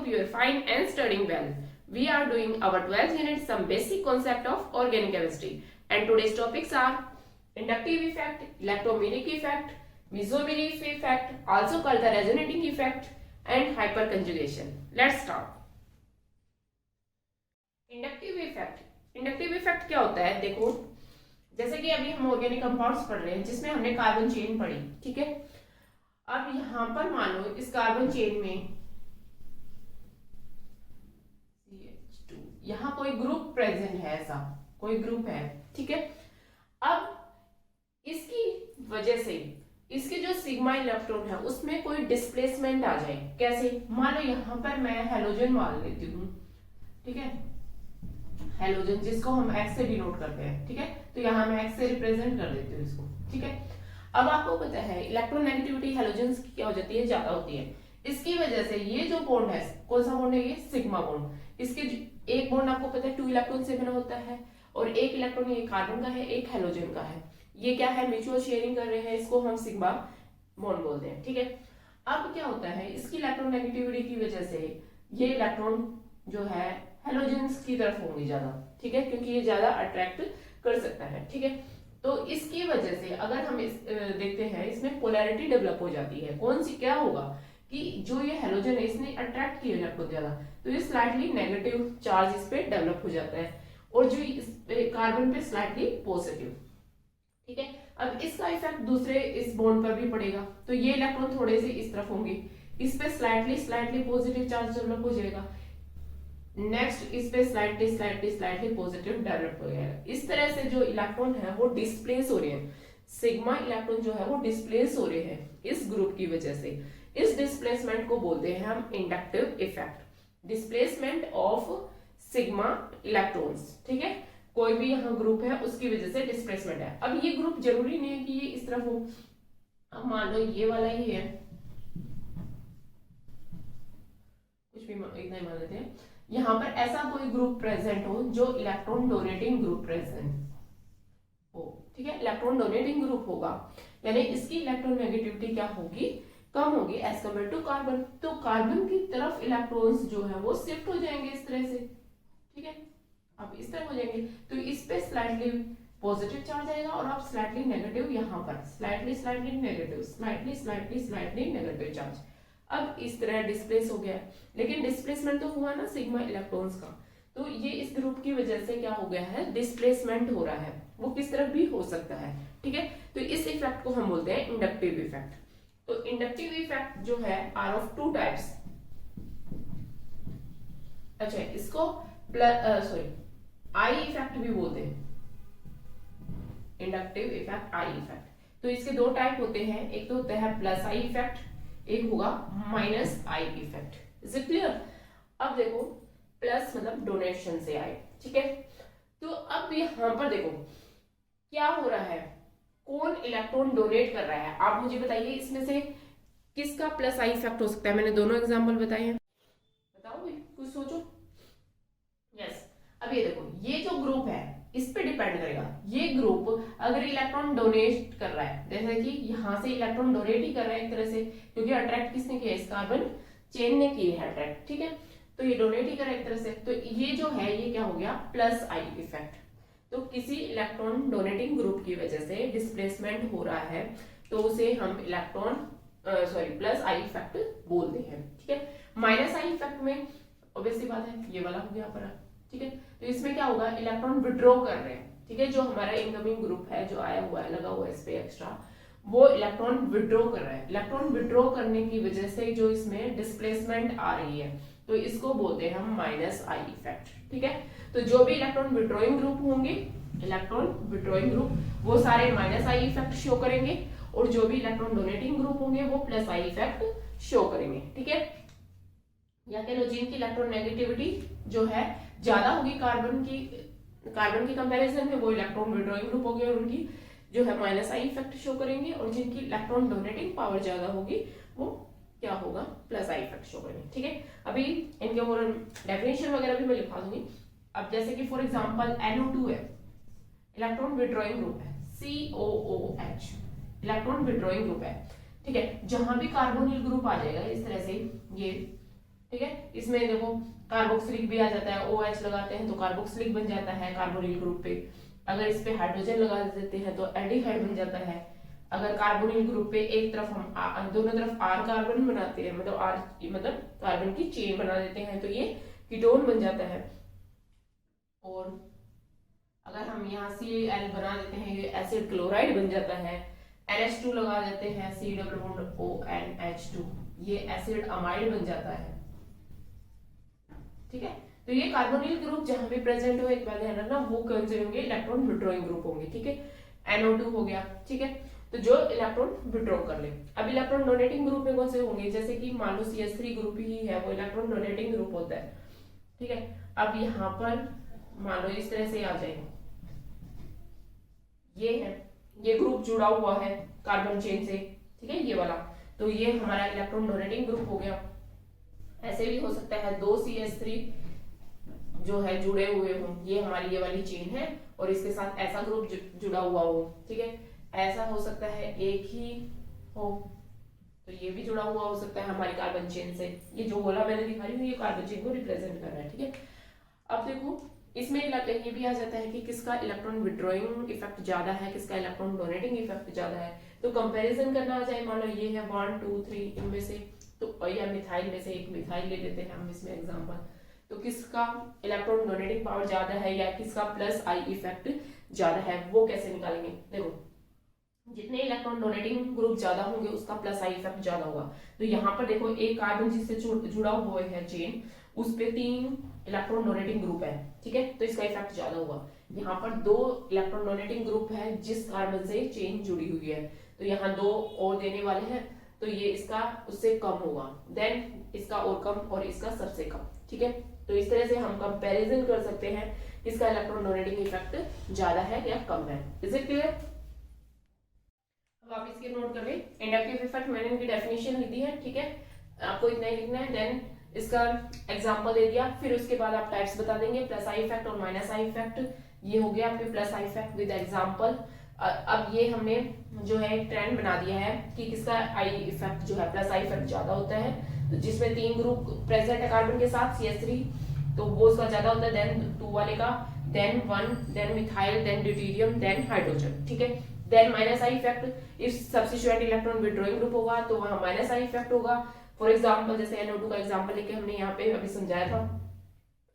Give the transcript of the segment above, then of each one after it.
hope you are fine and studying well. We are doing our 12th unit, some basic concept of organic chemistry. And today's topics are inductive effect, electrometric effect, mesomeric effect, also called the resonating effect, and hyperconjugation. Let's start. Inductive effect क्या होता है? देखो, जैसे कि अभी हम organic compounds पढ़ रहे हैं जिसमें हमने कार्बन चेन पढ़ी, ठीक है। अब यहां पर मान लो इस कार्बन चेन में CH2 यहां कोई ग्रुप प्रेजेंट है, ऐसा कोई ग्रुप है, ठीक है। अब इसकी वजह से इसके जो सिग्मा इलेक्ट्रॉन है उसमें कोई डिस्प्लेसमेंट आ जाए। कैसे? मान लो यहां पर मैं हेलोजन मान लेती हूँ, ठीक है, हेलोजन जिसको हम X से डिनोट करते हैं, ठीक है। तो यहाँ मैं X से रिप्रेजेंट कर देती हूँ इसको, ठीक है। अब आपको पता है इलेक्ट्रोनेगेटिविटी हेलोजन्स की क्या हो जाती है? ज्यादा होती है। इसकी वजह से ये जो बॉन्ड है, कौन सा बॉन्ड है? ये सिग्मा बॉन्ड। इसके एक बॉन्ड आपको पता है 2 इलेक्ट्रॉन से बना होता है और एक इलेक्ट्रॉन ये कार्बन का है, एक हेलोजन का है। ये क्या है? म्यूचुअल शेयरिंग कर रहे हैं, इसको हम सिग्मा बॉन्ड बोलते हैं, ठीक है। अब क्या होता है, इसकी इलेक्ट्रोनेगेटिविटी की वजह से ये इलेक्ट्रॉन जो है हेलोजेंस की तरफ होंगे ज्यादा, ठीक है, क्योंकि ये ज्यादा अट्रैक्ट कर सकता है, ठीक है। तो इसकी वजह से अगर हम देखते हैं इसमें पोलैरिटी डेवलप हो जाती है। कौन सी? क्या होगा कि जो ये हेलोजन है इसने अट्रैक्ट किया इलेक्ट्रॉन ज्यादा, तो ये स्लाइटली नेगेटिव चार्ज इस पे डेवलप हो जाता है और जो इस कार्बन पे स्लाइटली पॉजिटिव, ठीक है। अब इसका इफेक्ट दूसरे इस बॉन्ड पर भी पड़ेगा, तो ये इलेक्ट्रॉन थोड़े से इस तरफ होंगे, इस पे स्लाइटली पॉजिटिव चार्ज डेवलप हो जाएगा। नेक्स्ट इस पे स्लाइटली पॉजिटिव डेवलप हो जाएगा। इस तरह से जो इलेक्ट्रॉन है वो डिस्प्लेस हो रहे हैं, सिग्मा इलेक्ट्रॉन जो है वो डिस्प्लेस हो रहे हैं इस ग्रुप की वजह से। इस डिस्प्लेसमेंट को बोलते हैं हम inductive effect, displacement of sigma electrons, ठीक है। कोई भी यहाँ ग्रुप है उसकी वजह से डिस्प्लेसमेंट है। अब ये ग्रुप जरूरी नहीं है कि ये इस तरफ हो। अब मान लो ये वाला ही है, कुछ भी इतना ही मान लेते हैं, यहाँ पर ऐसा कोई ग्रुप प्रेजेंट हो जो इलेक्ट्रॉन डोनेटिंग ग्रुप प्रेजेंट हो, ठीक है। इलेक्ट्रॉन डोनेटिंग ग्रुप होगा यानी इसकी इलेक्ट्रोनेगेटिविटी क्या होगी? कम होगी एज कम्पेयर टू कार्बन। तो कार्बन की तरफ इलेक्ट्रॉन्स जो है वो शिफ्ट हो जाएंगे इस तरह से, ठीक है। अब इस तरह हो जाएंगे तो इस पे स्लाइटली पॉजिटिव चार्ज आएगा और अब स्लाइटली नेगेटिव, यहाँ पर स्लाइटली नेगेटिव चार्ज। अब इस तरह डिस्प्लेस हो गया, लेकिन डिस्प्लेसमेंट तो हुआ ना सिग्मा इलेक्ट्रॉन्स का, तो ये इस ग्रुप की वजह से क्या हो गया है? डिस्प्लेसमेंट हो रहा है, वो किस तरफ भी हो सकता है, ठीक है। तो इस इफेक्ट को हम बोलते हैं इंडक्टिव इफेक्ट। तो इंडक्टिव इफेक्ट जो है आर ऑफ 2 टाइप्स। अच्छा, इसको आई इफेक्ट भी बोलते हैं, इंडक्टिव इफेक्ट, आई इफेक्ट। तो इसके 2 टाइप होते हैं, एक तो होता है प्लस आई इफेक्ट, एक होगा minus I effect. Is it clear? अब देखो, प्लस मतलब डोनेशन से आए, ठीक है। तो अब यहां पर देखो क्या हो रहा है, कौन इलेक्ट्रॉन डोनेट कर रहा है? आप मुझे बताइए इसमें से किसका प्लस आई इफेक्ट हो सकता है? मैंने दोनों एग्जांपल बताए हैं, बताओ भाई, कुछ सोचो। यस, अब ये देखो, ये जो ग्रुप है इस पे डिपेंड करेगा। ये ग्रुप अगर इलेक्ट्रॉन डोनेट कर रहा है, जैसे कि यहां से इलेक्ट्रॉन डोनेट ही कर रहा है एक तरह से, क्योंकि अट्रैक्ट किसने किया? इस कार्बन चेन ने की है अट्रैक्ट, ठीक है। तो ये डोनेट ही कर रहा है एक तरह से, तो ये जो है ये क्या हो गया? Plus I effect. तो किसी इलेक्ट्रॉन डोनेटिंग ग्रुप की वजह से डिस्प्लेसमेंट हो रहा है तो उसे हम प्लस आई इफेक्ट बोलते हैं, ठीक है। माइनस आई इफेक्ट में ऑब्वियसली बात है ये वाला हो गया पर, ठीक है। तो इसमें क्या होगा? इलेक्ट्रॉन विड्रॉ कर रहे हैं, ठीक है। जो हमारा इनकमिंग ग्रुप है जो आया हुआ है, लगा हुआ है इस पे एक्स्ट्रा, वो इलेक्ट्रॉन विड्रॉ कर रहा है। इलेक्ट्रॉन विड्रॉ करने की वजह से जो इसमें डिस्प्लेसमेंट आ रही है तो इसको बोलते हैं हम माइनस आई इफेक्ट, ठीक है। तो जो भी इलेक्ट्रॉन विड्रॉइंग ग्रुप होंगे, इलेक्ट्रॉन विड्रॉइंग ग्रुप, वो सारे माइनस आई इफेक्ट शो करेंगे और जो भी इलेक्ट्रॉन डोनेटिंग ग्रुप होंगे वो प्लस आई इफेक्ट शो करेंगे, ठीक है। या कह लो जिनकी इलेक्ट्रोनेगेटिविटी जो है ज्यादा होगी कार्बन की कंपैरिजन में, वो इलेक्ट्रॉन विड्रॉइंग ग्रुप हो गए और उनकी जो है माइनस आई इफेक्ट शो करेंगे, और जिनकी इलेक्ट्रॉन डोनेटिंग पावर ज्यादा होगी वो क्या होगा? प्लस आई इफेक्ट शो करेंगे, ठीक है। अभी इनके और डेफिनेशन वगैरह भी मैं लिखा दूंगी। अब जैसे कि फॉर एग्जांपल NO2 है, इलेक्ट्रॉन विड्रॉइंग ग्रुप है, COOH इलेक्ट्रॉन विड्रॉइंग ग्रुप है, ठीक है। जहां भी कार्बोनिल ग्रुप आ जाएगा इस तरह से, ये ठीक है। इसमें देखो कार्बोक्सिलिक भी आ जाता है, OH लगाते हैं तो कार्बोक्सिलिक बन जाता है कार्बोनिल ग्रुप पे। अगर इस पे हाइड्रोजन लगा देते हैं तो एल्डिहाइड बन जाता है। अगर कार्बोनिल ग्रुप पे एक तरफ हम दोनों तरफ R कार्बन बनाते हैं, मतलब R मतलब कार्बन की चेन बना देते हैं, तो ये कीटोन बन जाता है। और अगर हम यहाँ Cl बना देते हैं, ये एसिड क्लोराइड बन जाता है। NH2 लगा देते हैं, C डबल बॉन्ड ONH2, ये एसिड अमाइड बन जाता है। ठीक है, तो ये कार्बोनिल ग्रुप जहां भी प्रेजेंट हो, एक बात ध्यान रखना, वो कौन से होंगे, इलेक्ट्रॉन विड्रॉइंग ग्रुप होंगे। ठीक है, NO2 हो गया। ठीक है, तो जो इलेक्ट्रॉन विड्रॉ कर ले। अब इलेक्ट्रॉन डोनेटिंग ग्रुप में कौन से होंगे, जैसे कि मान लो CH3 ग्रुप ही है, वो इलेक्ट्रॉन डोनेटिंग ग्रुप होता है। ठीक है, अब यहाँ पर मान लो इस तरह से आ जाए, ये है, ये ग्रुप जुड़ा हुआ है कार्बन चेन से। ठीक है, ये वाला, तो ये हमारा इलेक्ट्रॉन डोनेटिंग ग्रुप हो गया। ऐसे भी हो सकता है 2 CH3 जो है जुड़े हुए हों, ये हमारी ये वाली चेन है, और इसके साथ ऐसा ग्रुप जुड़ा हुआ हो। ठीक है, ऐसा हो सकता है एक ही हो, तो ये भी जुड़ा हुआ हो सकता है हमारी कार्बन चेन से। ये जो गोला मैंने दिखा रही हूँ, ये कार्बन चेन को रिप्रेजेंट कर रहा है। ठीक है, अब देखो इसमें ये भी आ जाता है कि किसका इलेक्ट्रॉन विड्रॉइंग इफेक्ट ज्यादा है, किसका इलेक्ट्रॉन डोनेटिंग इफेक्ट ज्यादा है। तो कंपैरिजन करना आ जाए, मान लो ये है 1 2 3 इनमें से, तो या मिथाइल में से एक मिथाइल ले लेते हैं हम इसमें एग्जांपल, तो किसका इलेक्ट्रॉन डोनेटिंग पावर ज्यादा है या किसका प्लस आई इफेक्ट ज्यादा है, वो कैसे निकालेंगे। देखो जितने इलेक्ट्रॉन डोनेटिंग ग्रुप ज्यादा होंगे उसका प्लस आई इफेक्ट ज्यादा होगा। तो यहाँ पर देखो एक कार्बन जिससे जुड़ा हुआ है चेन, उस पे 3 इलेक्ट्रॉन डोनेटिंग ग्रुप है। ठीक है, तो इसका इफेक्ट ज्यादा होगा। यहाँ पर 2 इलेक्ट्रॉन डोनेटिंग ग्रुप है जिस कार्बन से चेन जुड़ी हुई है, तो यहाँ 2 और देने वाले हैं, तो ये इसका उससे कम होगा, देन इसका और कम, और इसका सबसे कम। ठीक है, तो इस तरह से हम कंपैरिजन कर सकते हैं किसका इलेक्ट्रॉन डोनेटिंग इफेक्ट ज्यादा है या कम है। Is it clear. अब आप इसके नोट कर ले, इंडक्टिव इफेक्ट मैंने इनकी डेफिनेशन लिख दी है। ठीक है, आपको इतना ही लिखना है, देन इसका एग्जांपल दे दिया, फिर उसके बाद आप टाइप्स बता देंगे, प्लस आई इफेक्ट और माइनस आई इफेक्ट। ये हो गया आपके plus I effect with example. अब ये हमने जो है एक ट्रेंड बना दिया है कि किसका आई इफेक्ट जो है, प्लस आई इफेक्ट ज्यादा होता है, तो जिसमें 3 ग्रुप प्रेजेंट है कार्बन के साथ CH3, तो वो उसका ज्यादा होता है, देन 2 वाले का, then 1, then methyl, then deuterium, then hydrogen. ठीक है, then minus I effect, if substituent electron withdrawing group होगा तो वहां माइनस आई इफेक्ट होगा। फॉर एग्जांपल जैसे NO2 का एग्जांपल लेके हमने यहाँ पे अभी समझाया था।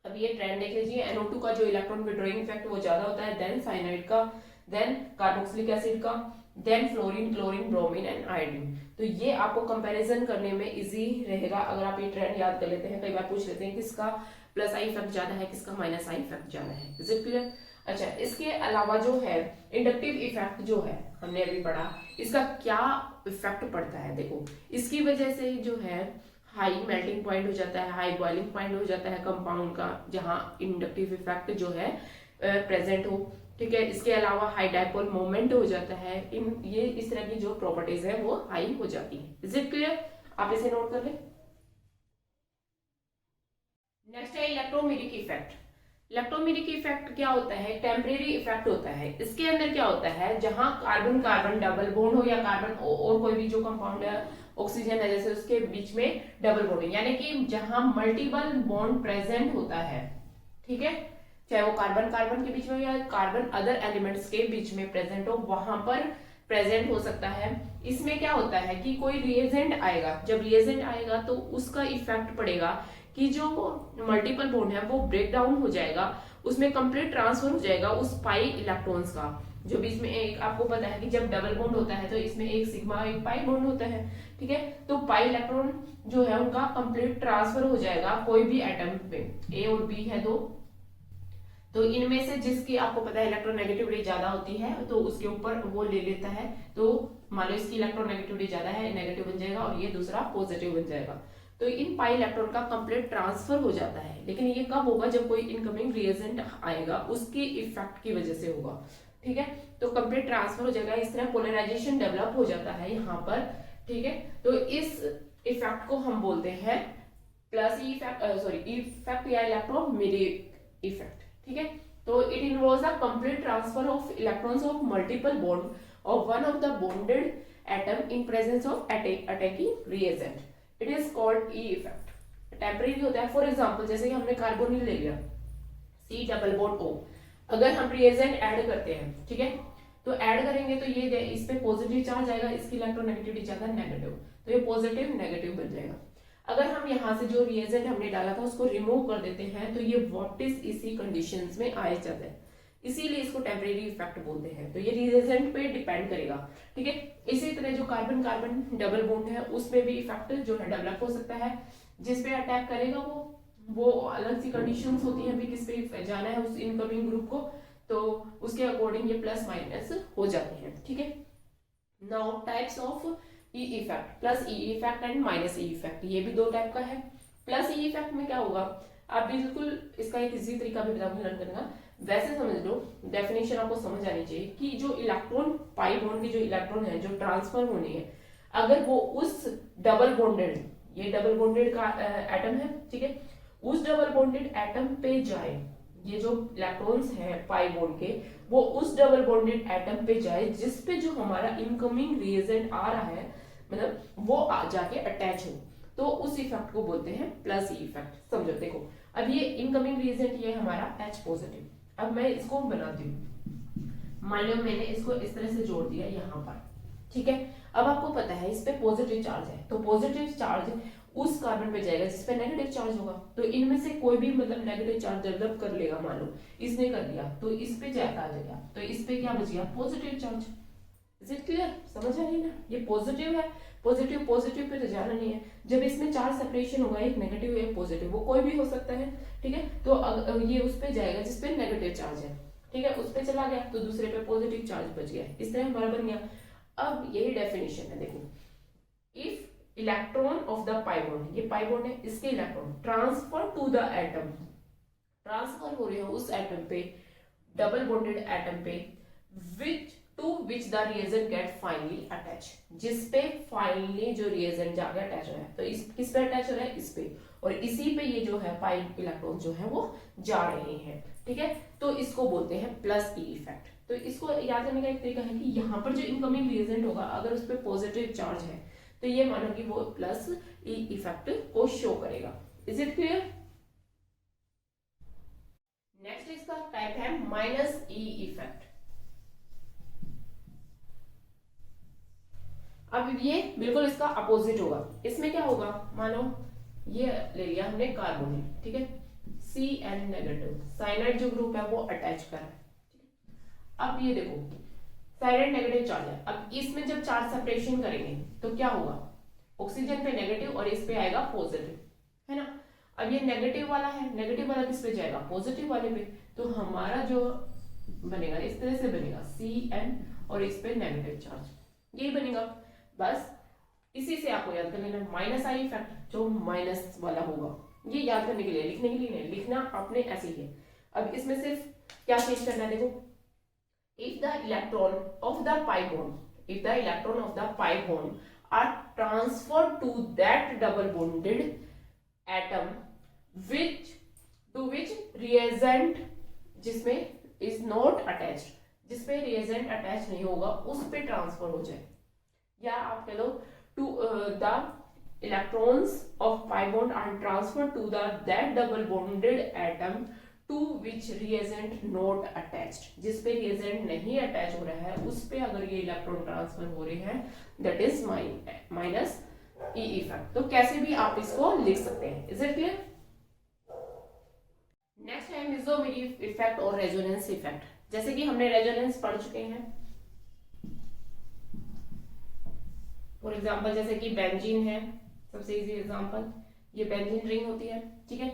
अब ये ट्रेंड देख लीजिए, NO2 का जो इलेक्ट्रॉन विड्रॉइंग इफेक्ट वो ज्यादा होता है, देन साइनाइड का, देन कार्बोक्सिलिक एसिड का, then fluorine, chlorine, bromine and iodine. तो ये आपको कंपैरिजन करने में इजी रहेगा अगर आप ये ट्रेंड याद कर लेते हैं। कई बार पूछ लेते हैं किसका प्लस आई इफेक्ट ज्यादा है, किसका माइनस आई इफेक्ट ज्यादा है। Is it clear. अच्छा, इसके अलावा जो है इंडक्टिव इफेक्ट जो है हमने अभी पढ़ा, इसका क्या इफेक्ट पड़ता है। देखो इसकी वजह से जो है हाई मेल्टिंग पॉइंट हो जाता है, हाई बॉइलिंग पॉइंट हो जाता है कंपाउंड का, जहां इंडक्टिव इफेक्ट जो है प्रेजेंट हो। ठीक है, इसके अलावा हाई डाइपोल मोमेंट हो जाता है, ये इस तरह की जो प्रॉपर्टीज है वो हाई हो जाती है। इज इट क्लियर, आप इसे नोट कर ले। नेक्स्ट है इलेक्ट्रोमेरिक इफेक्ट। इलेक्ट्रोमेरिक इफेक्ट क्या होता है, टेम्परेरी इफेक्ट होता है। इसके अंदर क्या होता है, जहां कार्बन कार्बन डबल बॉन्ड हो या कार्बन और कोई भी जो कंपाउंड है, ऑक्सीजन है जैसे, उसके बीच में डबल बॉन्डिंग, यानी कि जहां मल्टीपल बॉन्ड प्रेजेंट होता है। ठीक है, चाहे वो कार्बन कार्बन के बीच में या कार्बन अदर एलिमेंट्स के बीच में प्रेजेंट हो, वहां पर प्रेजेंट हो सकता है। इसमें क्या होता है कि कोई रिएजेंट आएगा, जब रिएजेंट आएगा तो उसका इफेक्ट पड़ेगा कि जो मल्टीपल बॉन्ड है वो ब्रेक डाउन हो जाएगा, उसमें कंप्लीट ट्रांसफर हो जाएगा उस पाई इलेक्ट्रॉन्स का, जो बीच में एक आपको पता है कि जब डबल बॉन्ड होता है तो इसमें एक सिग्मा एक पाई बॉन्ड होता है। ठीक है, तो पाई इलेक्ट्रॉन जो है उनका कंप्लीट ट्रांसफर हो जाएगा कोई भी एटम पे, ए और बी है दो, तो इनमें से जिसकी आपको पता है इलेक्ट्रोनेगेटिविटी ज्यादा होती है तो उसके ऊपर वो ले लेता है। तो मान लो इसकी इलेक्ट्रोनेगेटिविटी ज्यादा है, नेगेटिव बन जाएगा, और ये दूसरा पॉजिटिव बन जाएगा। तो इन पाई इलेक्ट्रॉन का कंप्लीट ट्रांसफर हो जाता है, लेकिन ये कब होगा, जब कोई इनकमिंग रिएजेंट आएगा उसकी इफेक्ट की वजह से होगा। ठीक है, तो कंप्लीट ट्रांसफर हो जाएगा, इस तरह पोलराइजेशन डेवलप हो जाता है यहाँ पर। ठीक है, तो इस इफेक्ट को हम बोलते हैं प्लस इफेक्ट या इलेक्ट्रोमेरिक इफेक्ट। ठीक है, तो it involves the complete transfer of electrons of multiple bond of one of the bonded atom in presence of attacking reagent. It is called E effect. Temporary होता है। For example जैसे कि हमने carbonyl ले लिया C डबल बॉन्ड O, अगर हम reagent add करते हैं, ठीक है, तो ऐड करेंगे तो ये इस पे पॉजिटिव चार्ज आएगा, इसकी इलेक्ट्रोनेगेटिविटी ज्यादा नेगेटिव, तो ये पॉजिटिव नेगेटिव बन जाएगा। अगर हम यहाँ से जो रिएजेंट हमने डाला था उसको रिमूव कर देते हैं तो ये वापस इसी कंडीशंस में आ जाता है, इसीलिए इसको टेम्परेरी इफेक्ट बोलते हैं। तो ये रिएजेंट पे डिपेंड करेगा, ठीक है। इसी तरह जो कार्बन कार्बन डबल बॉन्ड है उसमें भी इफेक्ट जो है डेवलप हो सकता है, जिस पे अटैक करेगा वो अलग सी कंडीशंस होती हैं, भी किस पे जाना है उस इनकमिंग ग्रुप को, तो उसके अकॉर्डिंग ये प्लस माइनस हो जाते हैं, ठीक है। Now types of E effect, plus E effect and minus E effect, ये भी दो टाइप का है। प्लस ई इफेक्ट में क्या होगा, आप बिल्कुल इसका एक इजी तरीका भी बताऊंगी लर्न करना, वैसे समझ लो, डेफिनेशन आपको समझ आनी चाहिए कि जो इलेक्ट्रॉन पाई बॉन्ड की जो इलेक्ट्रॉन है जो ट्रांसफर होनी है, अगर वो उस डबल बॉन्डेड, ये डबल बॉन्डेड का एटम है, ठीक है, उस डबल बॉन्डेड एटम पे जाए, ये जो इलेक्ट्रॉन्स हैं पाई बॉन्ड के, वो उस डबल बॉन्डेड एटम पे जाए जिस पे जो हमारा इनकमिंग रिएजेंट आ रहा है, मतलब वो जाके अटैच हो, तो उस इफेक्ट को बोलते हैं प्लस ई इफेक्ट। समझो, देखो अब ये इनकमिंग रिएजेंट ये हमारा H पॉजिटिव, अब मैं इसको बनाती हूँ, मान लो मैंने इसको इस तरह से जोड़ दिया यहाँ पर, ठीक है। अब आपको पता है इस पे पॉजिटिव चार्ज है, तो पॉजिटिव चार्ज उस कार्बन पे जाएगा जिस पे नेगेटिव चार्ज होगा, तो इनमें से कोई भी मतलब नेगेटिव चार्ज डेवलप कर लेगा, मान लो इसने कर दिया, तो इस पे जाता आ जाएगा, तो इस पे क्या बच गया, positive charge. Is it clear, समझ आ रही है ना, ये पॉजिटिव है, पॉजिटिव पॉजिटिव पे तो जाना नहीं है, जब इसमें चार्ज सेपरेशन होगा, एक नेगेटिव एक पॉजिटिव, वो कोई भी हो सकता है, ठीक है, तो ये उस पे जाएगा जिस पे नेगेटिव चार्ज है, ठीक है, उस पे चला गया तो दूसरे पे पॉजिटिव चार्ज बच गया, इस तरह हमारा बन गया। अब यही डेफिनेशन है, देखो, if electron of the pi bond, ये पाई बॉन्ड है, इसके electron transfer to the atom, transfer हो रहे हो उस एटम पे, डबल बॉन्डेड एटम पे, which to which the reagent get finally attach, जिस पे फाइनली जो रिएजेंट जाके अटैच हो रहा है, तो इस किस पे अटैच हो रहा है, इस पे, और इसी पे ये जो है पाई इलेक्ट्रॉन जो है वो जा रहे हैं, ठीक है, तो इसको बोलते हैं प्लस ई इफेक्ट। तो इसको याद करने का एक तरीका है कि यहाँ पर जो इनकमिंग रिएजेंट होगा, अगर उस पर पॉजिटिव चार्ज है तो ये मानो कि वो प्लस ई इफेक्ट को शो करेगा। Is it clear? नेक्स्ट इसका टाइप है माइनस ई इफेक्ट। अब ये बिल्कुल इसका अपोजिट होगा, इसमें क्या होगा, मानो ये ले लिया हमने कार्बोनिल, ठीक है, Cn नेगेटिव, साइनाइड जो ग्रुप है वो अटैच कर रहा है, अब ये देखो साइनाइड नेगेटिव चार्ज है, अब इसमें जब चार्ज सेपरेशन करेंगे तो क्या होगा, ऑक्सीजन पे नेगेटिव और इस पे आएगा पॉजिटिव, है ना। अब ये नेगेटिव वाला है, नेगेटिव वाला किस पे जाएगा, पॉजिटिव वाले पे, तो हमारा जो बनेगा इस तरह से बनेगा Cn और इस पे नेगेटिव चार्ज, यही बनेगा। बस इसी से आपको याद कर लेना माइनस आई इफेक्ट, जो माइनस वाला होगा, ये याद करने के लिए, लिखने के लिए नहीं, लिखना आपने ऐसे ही है। अब इसमें सिर्फ क्या चेंज करना है, देखो, if the electron of the pi bond are transferred to that double bonded atom to which reagent जिसमें is not attached, जिसपे reagent attach नहीं होगा उस पे ट्रांसफर हो जाए, या आप कह लो to the electrons of pi bond are transferred to that double bonded atom to which reagent not attached, जिस पे reagent नहीं अटैच हो रहा है उस पे अगर ये इलेक्ट्रॉन ट्रांसफर हो रहे हैं, that is minus E effect. तो कैसे भी आप इसको लिख सकते हैं। Is it clear? नेक्स्ट है मेसोमेरी इफेक्ट और रेजोनेंस इफेक्ट। जैसे कि हमने रेजोनेंस पढ़ चुके हैं, फॉर एग्जांपल जैसे कि बेंजीन है, सबसे इजी एग्जांपल, ये बेंजीन रिंग होती है, ठीक है।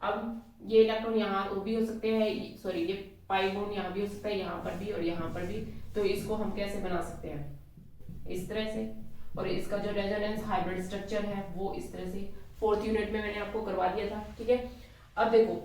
अब ये इलेक्ट्रॉन यहाँ भी हो सकते हैं, सॉरी ये पाई बॉन्ड यहाँ भी हो सकता है, यहाँ पर भी और यहाँ पर भी, तो इसको हम कैसे बना सकते हैं, इस तरह से, और इसका जो रेजोनेंस हाइब्रिड स्ट्रक्चर है वो इस तरह से, 4th यूनिट में मैंने आपको करवा दिया था, ठीक है। अब देखो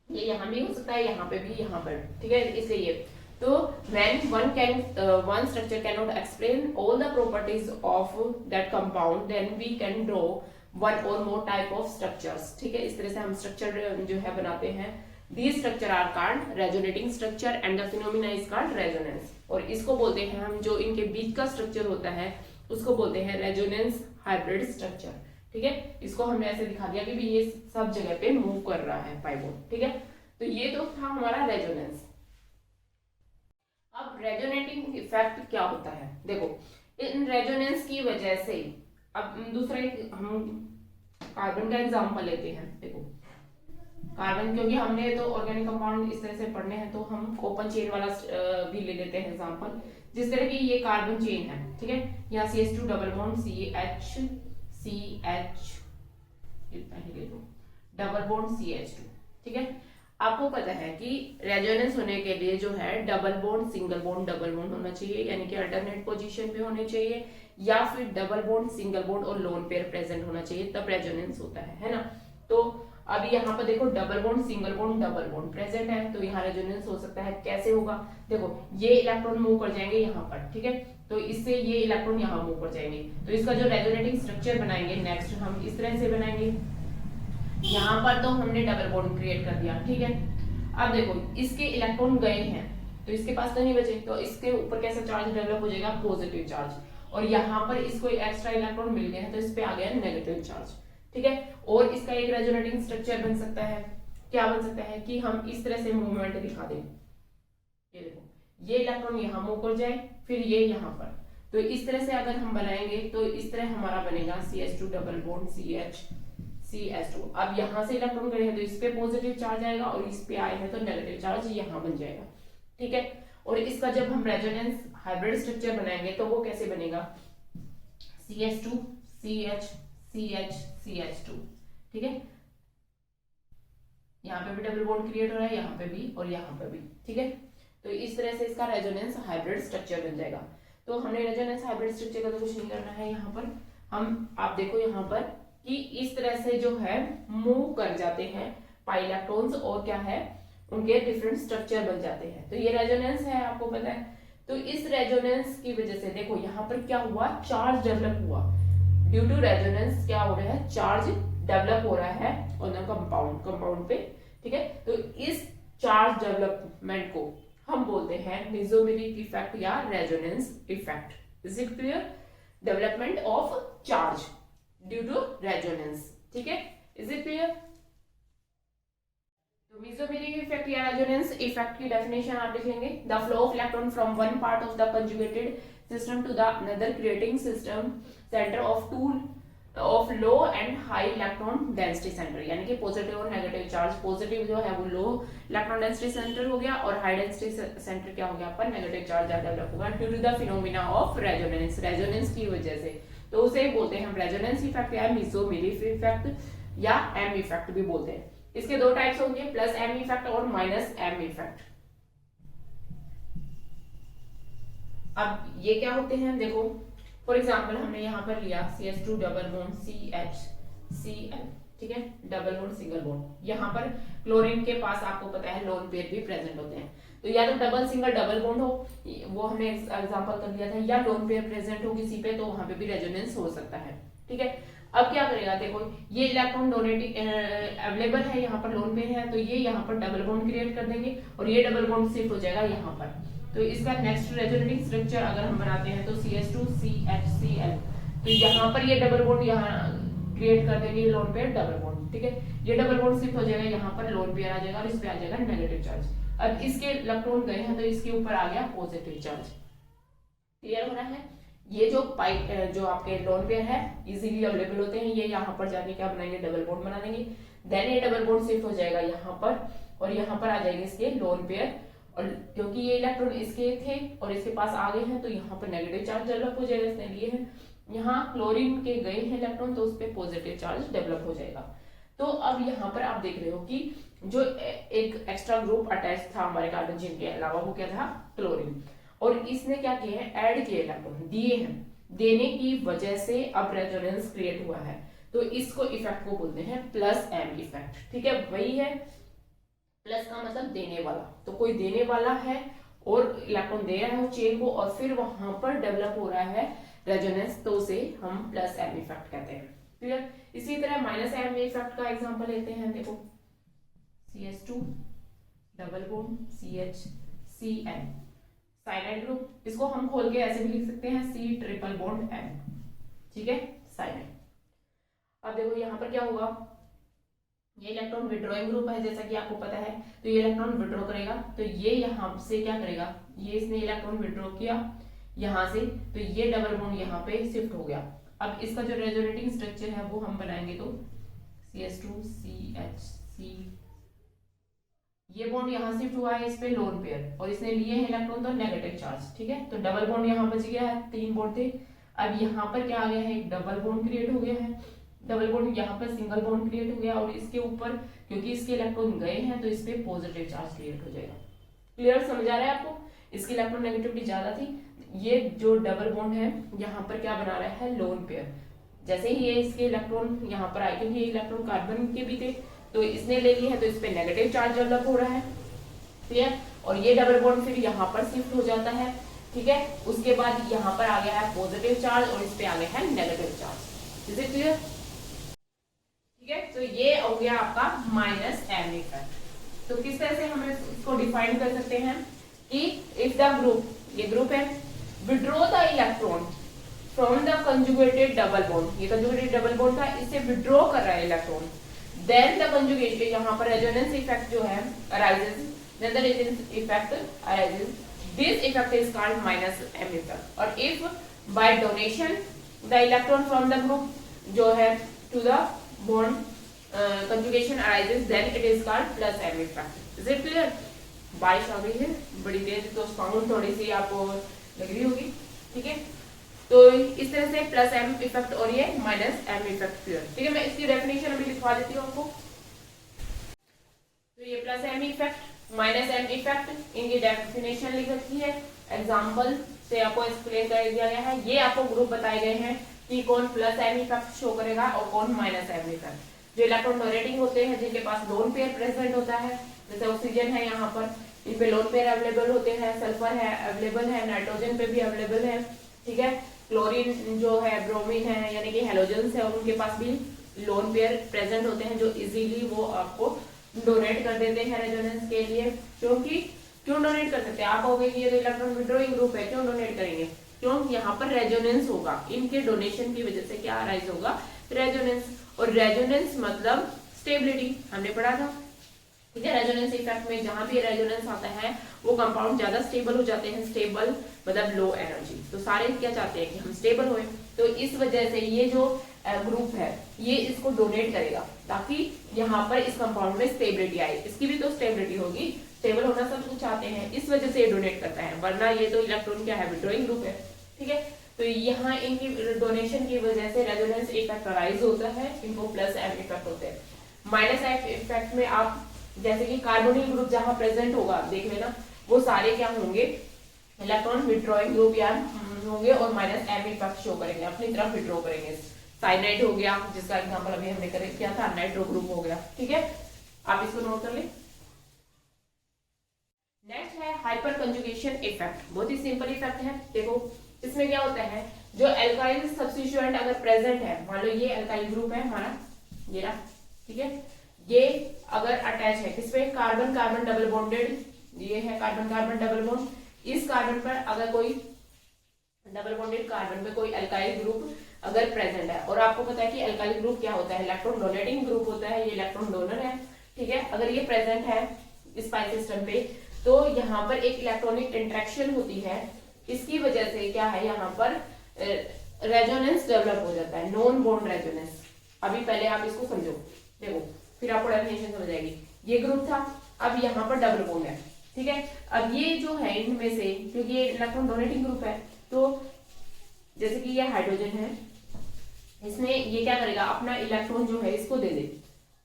ये यहाँ भी हो सकता है, यहाँ पे भी, यहाँ पर, ठीक है, इसलिए ये, तो when one structure cannot explain all the properties of that compound, then we can draw one or more type of structures, ठीक है। इस तरह से हम स्ट्रक्चर जो है बनाते हैं। These structure are called resonating structure and the phenomena is called resonance, और इसको बोलते हैं हम, जो इनके बीच का स्ट्रक्चर होता है उसको बोलते हैं रेजोनेंस हाइब्रिड स्ट्रक्चर, ठीक है, इसको हमने ऐसे दिखा दिया कि भी ये सब जगह पे मूव कर रहा है पाई बॉन्ड। ठीक है, तो ये तो था हमारा रेजोनेंस। अब रेजोनेटिंग इफेक्ट क्या होता है, देखो इन रेजोनेंस की वजह से, अब दूसरा एक हम कार्बन का एग्जांपल लेते हैं। देखो कार्बन, क्योंकि हमने तो ऑर्गेनिक कंपाउंड इस तरह से पढ़ने हैं तो हम ओपन चेन वाला भी ले लेते हैं एग्जांपल। जिस तरह की ये कार्बन चेन है, ठीक है, यहाँ CH2 double bond CH double bond CH2। ठीक है, आपको पता है कि रेजोनेंस होने के लिए जो है double bond single bond double bond होना चाहिए, यानी कि अल्टरनेट पोजीशन पे होने चाहिए, या फिर डबल बॉन्ड सिंगल बॉन्ड और लोन पेयर प्रेजेंट होना चाहिए, तब रेजोनेंस होता है ना। तो अभी यहाँ पर देखो double bond single bond double bond present है, तो यहाँ रेजोनेंस हो सकता है। कैसे होगा, देखो ये इलेक्ट्रॉन मूव कर जाएंगे यहाँ पर, ठीक है, तो इससे ये इलेक्ट्रॉन यहाँ मूव कर जाएंगे, तो इसका जो रेजोनेटिंग स्ट्रक्चर बनाएंगे नेक्स्ट हम इस तरह से बनाएंगे। यहाँ पर तो हमने डबल बॉन्ड क्रिएट कर दिया, ठीक है। अब देखो इसके इलेक्ट्रॉन गए हैं तो इसके पास तो नहीं बचे, तो इसके ऊपर कैसा चार्ज डेवलप हो जाएगा, पॉजिटिव चार्ज, और यहाँ पर इसको एक्स्ट्रा इलेक्ट्रॉन मिल गए हैं तो इस पे आ गया नेगेटिव चार्ज। ठीक है, और इसका एक रेजोनेटिंग स्ट्रक्चर बन सकता है, क्या बन सकता है कि हम इस तरह से मूवमेंट दिखा दें। ये देखो ये इलेक्ट्रॉन यहाँ मूव कर जाए, फिर ये यहाँ पर, तो इस तरह से अगर हम बनाएंगे तो इस तरह हमारा बनेगा CH2 डबल बॉन्ड CH2। अब यहाँ से इलेक्ट्रॉन गए हैं तो इस पे पॉजिटिव चार्ज आएगा और इस पे आए हैं तो नेगेटिव चार्ज यहाँ बन जाएगा। ठीक है, और इसका जब हम रेजोनेंस हाइब्रिड स्ट्रक्चर बनाएंगे तो वो कैसे बनेगा, CH2 CH CH CH2। ठीक है, यहाँ पे भी डबल बॉन्ड क्रिएट हो रहा है, यहाँ पे भी और यहाँ पे भी। ठीक है, तो इस तरह से इसका रेजोनेंस हाइब्रिड स्ट्रक्चर बन जाएगा। तो हमने रेजोनेंस हाइब्रिड स्ट्रक्चर का तो कुछ नहीं करना है यहाँ पर, हम आप देखो यहाँ पर कि इस तरह से जो है मूव कर जाते हैं पाई इलेक्ट्रॉन्स, और क्या है उनके डिफरेंट स्ट्रक्चर बन जाते हैं, तो ये रेजोनेंस है, आपको पता है। तो इस रेजोनेंस की वजह से देखो यहाँ पर क्या हुआ, चार्ज डेवलप हुआ, ड्यू टू रेजोनेंस क्या हो रहा है, चार्ज डेवलप हो रहा है ऑन द कंपाउंड पे। ठीक है, तो इस चार्ज डेवलपमेंट को हम बोलते हैं मेसोमेरिक इफेक्ट या resonance effect. Is it clear, development of charge due to resonance. ठीक है, इज इट क्लियर। तो मेसोमेरिक इफेक्ट या रेजोनेंस इफेक्ट की डेफिनेशन आप लिखेंगे, the flow of electron from one part of the conjugated system to the another creating system center of two of low and high electron density center, यानी कि positive और negative charge, positive जो है वो low electron density centre हो गया और high density centre क्या हो गया पर नेगेटिव चार्ज डेवलप होगा due to the phenomena of resonance, resonance की वजह से। तो उसे बोलते हैं हम रेजोनेंस इफेक्ट या मेसोमेरिक इफेक्ट या एम इफेक्ट भी बोलते हैं। इसके दो टाइप्स होंगे, प्लस एम इफेक्ट और माइनस एम इफेक्ट। अब ये क्या होते हैं, देखो फॉर एग्जाम्पल हमने यहाँ पर लिया CH2 डबल बॉन्ड CHCl, ठीक है, डबल बॉन्ड सिंगल बॉन्ड, यहाँ पर क्लोरीन के पास आपको पता है लोन पेयर भी प्रेजेंट होते हैं, तो या तो डबल सिंगल डबल बॉन्ड हो, वो हमने एग्जांपल कर दिया था, या लोन पेयर प्रेजेंट हो किसी पे, तो वहां पे भी रेजोनेंस हो सकता है। ठीक है, अब क्या करेगा, देखो ये इलेक्ट्रॉन डोनेटिंग अवेलेबल है, यहाँ पर लोन पेयर है, तो ये यहाँ पर डबल बॉन्ड क्रिएट कर देंगे और ये डबल बॉन्ड शिफ्ट हो जाएगा यहाँ पर। तो इसका नेक्स्ट रेजोनेटिंग स्ट्रक्चर अगर हम बनाते हैं तो CH2 CHCl, तो यहाँ पर ये डबल बॉन्ड यहाँ क्रिएट कर देंगे लोन पेयर डबल बॉन्ड। ठीक है, ये डबल बॉन्ड शिफ्ट हो जाएगा, यहाँ पर लोन पेयर आ जाएगा और इस पे आ जाएगा नेगेटिव चार्ज। अब इसके इलेक्ट्रॉन गए हैं तो इसके ऊपर आ गया पॉजिटिव चार्ज। क्लियर हो रहा है, ये जो पाइप जो आपके लोन पेयर है इजीली अवेलेबल होते हैं, ये यहाँ पर जाके क्या बनाएंगे, डबल बॉन्ड बना देंगे, देन ये डबल बॉन्ड शिफ्ट हो जाएगा यहाँ पर और यहाँ पर आ जाएंगे इसके लोन पेयर, और क्योंकि ये इलेक्ट्रॉन इसके थे और इसके पास आ गए हैं तो यहाँ पर नेगेटिव चार्ज डेवलप हो जाएगा, इसने लिए हैं, यहाँ क्लोरीन के गए हैं इलेक्ट्रॉन तो उस पर पॉजिटिव चार्ज डेवलप हो जाएगा। तो अब यहाँ पर आप देख रहे हो कि जो एक एक्स्ट्रा ग्रुप अटैच था हमारे कार्बन चेन के अलावा, वो क्या था, क्लोरीन, और इसने क्या किया है, ऐड किए इलेक्ट्रॉन दिए हैं, देने की वजह से अब रेजोनेंस क्रिएट हुआ है, तो इसको इफेक्ट को बोलते हैं प्लस एम इफेक्ट। ठीक है, वही है, प्लस का मतलब देने वाला, तो कोई देने वाला है और इलेक्ट्रॉन दे रहा है चेन को और फिर वहां पर डेवलप हो रहा है रेजोनेंस, तो उसे हम प्लस एम इफेक्ट कहते हैं। क्लियर, इसी तरह माइनस एम इफेक्ट का एग्जांपल लेते हैं, देखो CH2 double bond CHCl cyanide group, इसको हम खोल के ऐसे भी लिख सकते हैं C ट्रिपल बॉन्ड N। ठीक है, साइनाइड। अब देखो यहाँ पर क्या होगा, ये इलेक्ट्रॉन विड्रॉइंग ग्रुप है जैसा कि आपको पता है, तो ये इलेक्ट्रॉन विड्रॉ करेगा, तो ये यहाँ से क्या करेगा, ये इसने इलेक्ट्रॉन विड्रॉ किया यहाँ से, तो ये डबल बॉन्ड यहाँ पे शिफ्ट हो गया। अब इसका जो रेजोनेटिंग स्ट्रक्चर है वो हम बनाएंगे, तो CH2CH, ये बॉन्ड यहाँ शिफ्ट हुआ है इस पे लोन पेयर, और इसने लिए है इलेक्ट्रॉन तो नेगेटिव चार्ज, ठीक है, तो डबल बॉन्ड यहाँ बच गया है, 3 बॉन्ड थे। अब यहाँ पर क्या आ गया है, एक डबल बॉन्ड क्रिएट हो गया है, डबल बॉन्ड यहाँ पर सिंगल बॉन्ड क्रिएट हो गया, और इसके ऊपर क्योंकि इसके इलेक्ट्रॉन गए हैं तो इस पे पॉजिटिव चार्ज क्रिएट हो जाएगा। क्लियर, समझ आ रहा है आपको? इसकी इलेक्ट्रॉन नेगेटिविटी ज्यादा थी, ये जो डबल बॉन्ड है यहाँ पर क्या बना रहा है, लोन पेयर। जैसे ही ये इसके इलेक्ट्रॉन यहाँ पर आए, क्योंकि ये इलेक्ट्रॉन कार्बन के भी थे तो इसने ले ली है, तो इस पे नेगेटिव चार्ज डेवलप हो रहा है, क्लियर, और ये डबल बॉन्ड फिर यहाँ पर शिफ्ट हो जाता है, ठीक है। उसके बाद यहाँ पर आ गया है पॉजिटिव चार्ज और इस पे आ गया है negative charge. Is it clear? ठीक है, तो ये हो गया आपका -m इफेक्ट। तो किस तरह से हम इसको डिफाइन कर सकते हैं कि इफ द ग्रुप, ये ग्रुप है, withdraw the electron from the conjugated double bond, ये कंजुगेटेड डबल बॉन्ड था, इससे विड्रॉ कर रहा है इलेक्ट्रॉन, देन द कंजुगेटेड, यहाँ पर रेजोनेंस इफेक्ट जो है arises, then the resonance effect arises, this effect is called -m effect. और if by donation the electron from the group जो है to the bond conjugation arises, then it is called +m effect. Is it clear? बारिश आ गई है बड़ी तेज, तो sound थोड़ी सी आपको लग रही होगी, ठीक है। तो इस तरह से +m इफेक्ट और ये -m इफेक्ट क्लियर, ठीक है। मैं इसकी डेफिनेशन अभी लिखवा देती हूँ आपको। तो ये +m इफेक्ट -m इफेक्ट, इनकी डेफिनेशन लिख रखी है, एग्जांपल से आपको एक्सप्लेन कर दिया गया है। ये आपको ग्रुप बताए गए हैं कि कौन +m इफेक्ट शो करेगा और कौन -m इफेक्ट। जो इलेक्ट्रॉन डोनेटिंग होते हैं, जिनके पास लोन पेयर प्रेजेंट होता है, जैसे ऑक्सीजन है यहाँ पर, इन पे लोन पेयर अवेलेबल होते हैं, सल्फर है अवेलेबल है, नाइट्रोजन पे भी अवेलेबल है, ठीक है। क्लोरीन जो है, ब्रोमीन है, यानी कि हेलोजन्स है, उनके पास भी लोन पेयर प्रेजेंट होते हैं, जो इजीली वो आपको डोनेट कर देते हैं रेजोनेंस के लिए। क्योंकि क्यों डोनेट कर सकते हैं? आप कहोगे कि ये तो इलेक्ट्रॉन विड्रॉइंग ग्रुप है, क्यों डोनेट करेंगे? क्यों? यहाँ पर रेजोनेंस होगा, इनके डोनेशन की वजह से क्या अराइज होगा, रेजोनेंस। और रेजोनेंस मतलब स्टेबिलिटी, हमने पढ़ा था, ठीक है। रेजोनेंस इफेक्ट में जहां भी रेजोनेंस आता है वो कंपाउंड ज्यादा स्टेबल हो जाते हैं, स्टेबल मतलब लो एनर्जी, तो सारे क्या चाहते हैं कि हम स्टेबल होए, तो इस वजह से ये जो ग्रुप है ये इसको डोनेट करेगा ताकि यहाँ पर इस कंपाउंड में स्टेबिलिटी आए, इसकी भी तो स्टेबिलिटी होगी, स्टेबल होना सब कुछ चाहते हैं, इस वजह से ये डोनेट करता है, वरना ये तो इलेक्ट्रॉन क्या है, विड्रॉइंग ग्रुप है, ठीक है। तो यहाँ इनकी डोनेशन की वजह से रेजोनेंस इफेक्ट राइज होता है, इनको +m इफेक्ट होते हैं। -m इफेक्ट में आप जैसे कि कार्बोनिल ग्रुप जहां प्रेजेंट होगा, देख लेना, वो सारे क्या होंगे, इलेक्ट्रॉन विड्रॉइंग ग्रुप या होंगे और -m इफेक्ट शो करेंगे, अपनी तरफ विड्रॉ करेंगे। साइनाइड हो गया, जिसका एग्जांपल अभी हमने किया था, नाइट्रो ग्रुप हो गया, ठीक है। आप इसको नोट कर ले। नेक्स्ट है हाइपर कंजुगेशन इफेक्ट, बहुत ही सिंपल इफेक्ट है। देखो इसमें क्या होता है, जो एल्काइल सब्स्टिट्यूएंट अगर प्रेजेंट है, मान लो ये एल्काइल ग्रुप है हमारा, ये रहा, ठीक है, ये अगर अटैच है किस पे, कार्बन कार्बन डबल बॉन्डेड, ये है कार्बन कार्बन डबल बॉन्ड, इस कार्बन पर अगर कोई डबल बॉन्डेड कार्बन पे कोई एल्काइल ग्रुप अगर प्रेजेंट है, और आपको पता है कि एल्काइल ग्रुप क्या होता है, इलेक्ट्रॉन डोनेटिंग ग्रुप होता है, ये इलेक्ट्रॉन डोनर है, ठीक है। अगर ये प्रेजेंट है इस पाई सिस्टम पे, तो यहाँ पर एक इलेक्ट्रॉनिक इंटरेक्शन होती है, इसकी वजह से क्या है, यहाँ पर रेजोनेंस डेवलप हो जाता है, नॉन बॉन्ड रेजोनेंस। अभी पहले आप इसको समझो, देखो फिर आपको डेफिनेशन समझ आएगी। ये ग्रुप था, अब यहाँ पर डबल बॉन्ड है, ठीक है। अब ये जो है इनमें से, क्योंकि ये इलेक्ट्रॉन डोनेटिंग ग्रुप है, तो जैसे कि ये हाइड्रोजन है, इसमें ये क्या करेगा, अपना इलेक्ट्रॉन जो है इसको दे दे,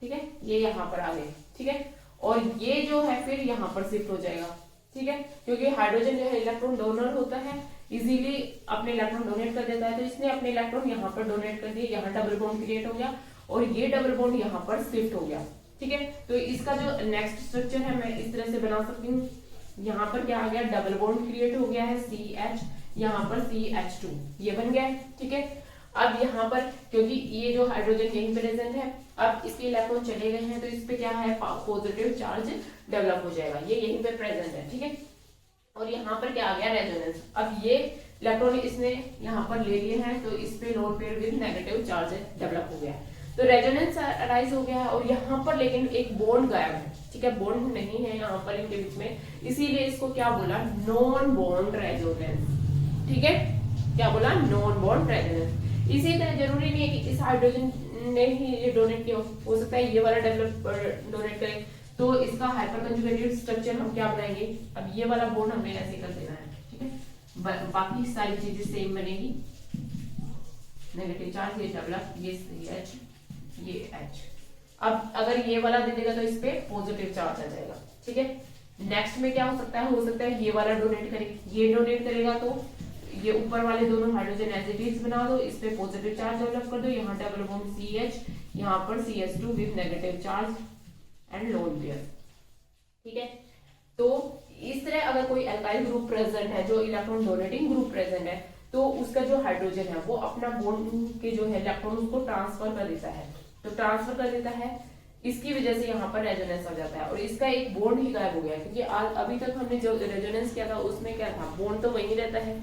ठीक है, ये यहाँ पर आ गए, ठीक है, और ये जो है फिर यहाँ पर शिफ्ट हो जाएगा, ठीक है, क्योंकि हाइड्रोजन जो है इलेक्ट्रॉन डोनर होता है, इजीली अपने इलेक्ट्रॉन डोनेट कर देता है, तो इसने अपने इलेक्ट्रॉन यहाँ पर डोनेट कर दिए, यहाँ डबल बॉन्ड क्रिएट हो गया और ये डबल बॉन्ड यहाँ पर शिफ्ट हो गया, ठीक है। तो इसका जो नेक्स्ट स्ट्रक्चर है मैं इस तरह से बना सकती हूँ, यहाँ पर क्या आ गया, डबल बॉन्ड क्रिएट हो गया है CH, यहाँ पर CH2, ये बन गया है, ठीक है। अब यहाँ पर क्योंकि ये जो हाइड्रोजन यहीं प्रेजेंट है, अब इसके इलेक्ट्रॉन चले गए हैं, तो इस पे क्या है, पॉजिटिव चार्ज डेवलप हो जाएगा, ये यहीं पे प्रेजेंट है, ठीक है। और यहाँ पर क्या आ गया, रेजोनेंस। अब ये इलेक्ट्रॉन इसने यहाँ पर ले लिए हैं, तो इस पे lone pair with negative charge develop हो गया। तो रेजोनेंस अराइज हो गया है और यहाँ पर लेकिन एक बॉन्ड गायब है, ठीक है, बॉन्ड नहीं है यहाँ पर इनके बीच में, इसीलिए इसको क्या बोला, नॉन बॉन्ड रेजोनेंस, ठीक है, क्या बोला, नॉन बॉन्ड रेजोनेंस। इसी तरह जरूरी नहीं है कि इस हाइड्रोजन ने ही ये डोनेट किया हो सकता है ये वाला डेवलप डोनेट करे, तो इसका हाइपर कंजुगेटेड स्ट्रक्चर हम क्या बनाएंगे, अब ये वाला बॉन्ड हमें ऐसे कर देना है, ठीक है, बाकी सारी चीजें सेम बनेगी, नेगेटिव चार्ज ये डेवलप, ये CH ये H। अब अगर ये वाला दे देगा तो इस पे पॉजिटिव चार्ज आ जाएगा, ठीक है। नेक्स्ट में क्या हो सकता है ये वाला डोनेट करे, ये डोनेट करेगा तो ये ऊपर वाले दोनों हाइड्रोजन एज इट इज बना दो, इस पे पॉजिटिव चार्ज डेवलप कर दो, यहाँ डबल बॉन्ड CH, यहाँ पर CH2 with negative charge and lone pair, ठीक है। तो इस तरह अगर कोई एल्काइल ग्रुप प्रेजेंट है जो इलेक्ट्रॉन डोनेटिंग ग्रुप प्रेजेंट है, तो उसका जो हाइड्रोजन है वो अपना बॉन्ड के जो है इलेक्ट्रॉन उसको ट्रांसफर कर देता है, तो ट्रांसफर कर देता है, इसकी वजह से यहाँ पर रेजोनेंस आ जाता है और इसका एक बॉन्ड ही गायब हो गया, क्योंकि अभी तक हमने जो रेजोनेंस किया था उसमें क्या था, बॉन्ड तो वही रहता है,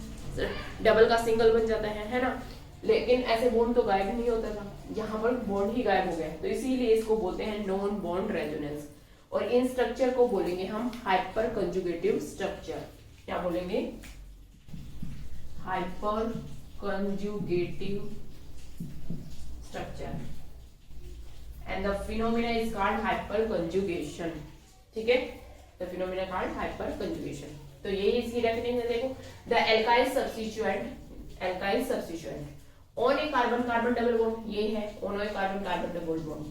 डबल का सिंगल बन जाता है ना, लेकिन ऐसे बॉन्ड तो गायब नहीं होता था, यहाँ पर बॉन्ड ही गायब हो गया, तो इसीलिए इसको बोलते हैं नॉन बॉन्ड रेजोनेंस। और इन स्ट्रक्चर को बोलेंगे हम हाइपर कंजुगेटिव स्ट्रक्चर, क्या बोलेंगे, hyperconjugative structure and the phenomena is called hyperconjugation, ठीक है, the phenomena called hyperconjugation. तो यही इसकी डेफिनेशन है, देखो, the alkyl substituent on a carbon carbon double bond, ये है on a carbon carbon double bond,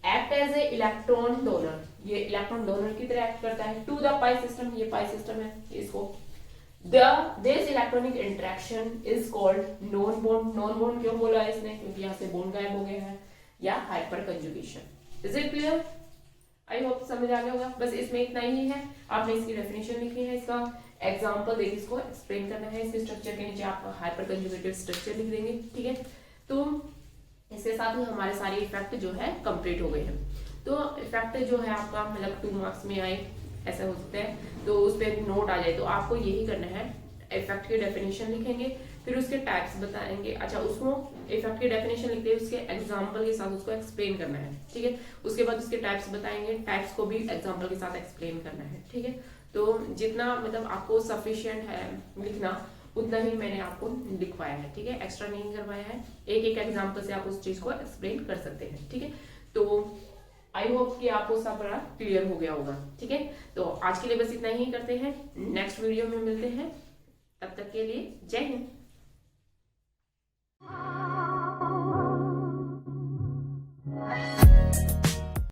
act as a electron donor, ये इलेक्ट्रॉन डोनर की तरह एक्ट करता है टू द पाई सिस्टम, ये पाई सिस्टम है, इसको this electronic interaction is called non bond. Non bond क्यों बोला है इसने, क्योंकि यहाँ से बॉन्ड गायब हो गया है, या hyper conjugation. Is it clear? I hope समझ आ गया होगा। बस इसमें इतना ही है, आपने इसकी डेफिनेशन लिखी है, इसका एग्जांपल देके इसको एक्सप्लेन करना है, इसके स्ट्रक्चर के नीचे आप हाइपर कंजुगेटिव स्ट्रक्चर लिख देंगे, ठीक है। तो इसके साथ ही हमारे सारे इफेक्ट जो है कंप्लीट हो गए हैं। तो इफेक्ट जो है आपका मतलब 2 मार्क्स में आए ऐसा हो सकता है, तो उस पर नोट आ जाए, तो आपको यही करना है, इफेक्ट की डेफिनेशन लिखेंगे, फिर उसके टाइप्स बताएंगे, अच्छा उसको इफेक्ट की डेफिनेशन लिखते हैं उसके एग्जांपल के साथ उसको एक्सप्लेन करना है, ठीक है। उसके बाद उसके टाइप्स बताएंगे, टाइप्स को भी एग्जांपल के साथ एक्सप्लेन करना है, ठीक है। तो जितना मतलब आपको सफिशिएंट है लिखना उतना ही मैंने आपको लिखवाया है, ठीक है, एक्स्ट्रा नहीं करवाया है, एक एक एग्जांपल से आप उस चीज को एक्सप्लेन कर सकते हैं, ठीक है। तो आई होप कि आपको सब बड़ा क्लियर हो गया होगा, ठीक है। तो आज के लिए बस इतना ही करते हैं, नेक्स्ट वीडियो में मिलते हैं, तब तक के लिए जय हिंद।